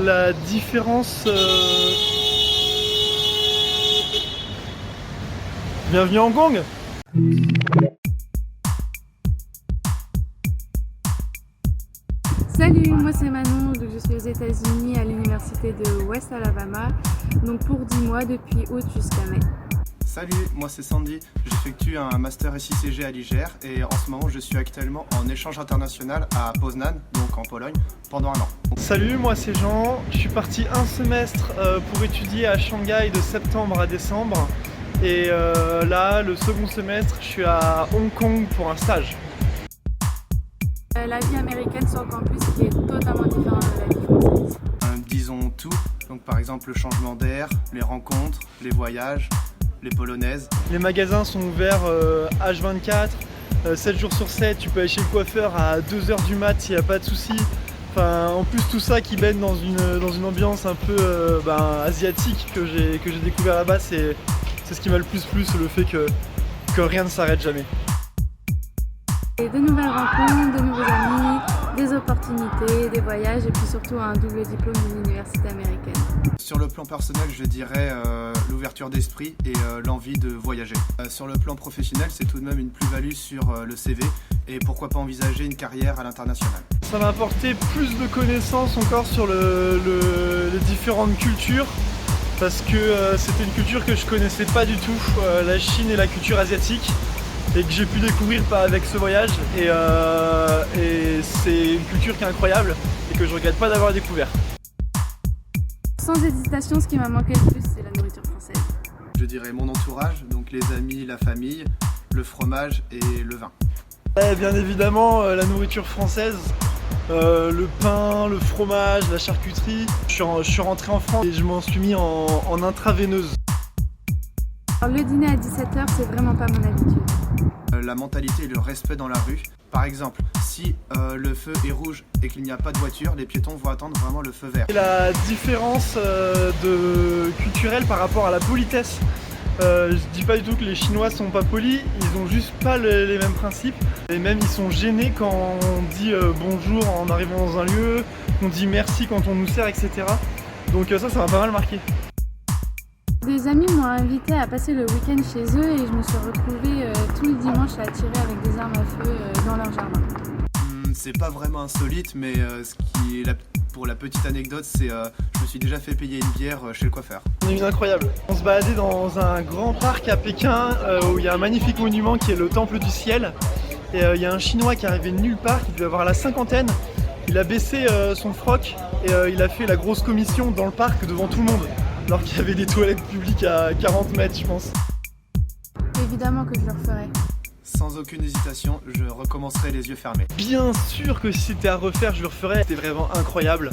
La différence... Bienvenue à Hong Kong. Salut, moi c'est Manon, donc je suis aux États-Unis à l'université de West Alabama, donc pour 10 mois depuis août jusqu'à mai. Salut, moi c'est Sandy, j'effectue un master SICG à l'IGR et en ce moment je suis actuellement en échange international à Poznań, donc en Pologne, pendant un an. Salut, moi c'est Jean, je suis parti un semestre pour étudier à Shanghai de septembre à décembre et là, le second semestre, je suis à Hong Kong pour un stage. La vie américaine sur le campus qui est totalement différente de la vie française. Disons tout, donc par exemple le changement d'air, les rencontres, les voyages, les polonaises. Les magasins sont ouverts H24, 7 jours sur 7, tu peux aller chez le coiffeur à 2h du mat s'il n'y a pas de souci. Enfin, en plus tout ça qui baigne dans une ambiance un peu asiatique que j'ai découvert là-bas, c'est ce qui m'a le plus plu, c'est le fait que rien ne s'arrête jamais. Et de nouvelles rencontres, de nouveaux amis, des opportunités, des voyages et puis surtout un double diplôme d'une université américaine. Sur le plan personnel, je dirais l'ouverture d'esprit et l'envie de voyager. Sur le plan professionnel, c'est tout de même une plus-value sur le CV et pourquoi pas envisager une carrière à l'international. Ça m'a apporté plus de connaissances encore sur les différentes cultures parce que c'était une culture que je connaissais pas du tout, la Chine et la culture asiatique, et que j'ai pu découvrir avec ce voyage et c'est une culture qui est incroyable et que je regrette pas d'avoir découvert. Sans hésitation, ce qui m'a manqué le plus, c'est la nourriture française. Je dirais mon entourage, donc les amis, la famille, le fromage et le vin. Et bien évidemment la nourriture française, le pain, le fromage, la charcuterie. Je suis rentré en France et je m'en suis mis en intraveineuse. Alors, le dîner à 17h, c'est vraiment pas mon habitude. La mentalité et le respect dans la rue. Par exemple, si le feu est rouge et qu'il n'y a pas de voiture, les piétons vont attendre vraiment le feu vert. Et la différence culturelle par rapport à la politesse. Je dis pas du tout que les Chinois sont pas polis, ils ont juste pas les mêmes principes. Et même ils sont gênés quand on dit bonjour en arrivant dans un lieu, qu'on dit merci quand on nous sert, etc. Donc ça m'a pas mal marqué. Des amis m'ont invité à passer le week-end chez eux et je me suis retrouvée tout le dimanche à tirer avec des armes à feu dans leur jardin. C'est pas vraiment insolite, mais pour la petite anecdote, c'est je me suis déjà fait payer une bière chez le coiffeur. On a eu une incroyable. On se baladait dans un grand parc à Pékin où il y a un magnifique monument qui est le Temple du Ciel. Et il y a un Chinois qui est arrivé de nulle part, qui devait avoir la cinquantaine. Il a baissé son froc et il a fait la grosse commission dans le parc devant tout le monde. Alors qu'il y avait des toilettes publiques à 40 mètres, je pense. Évidemment que je le referai. Sans aucune hésitation, je recommencerai les yeux fermés. Bien sûr que si c'était à refaire, je le referais. C'était vraiment incroyable.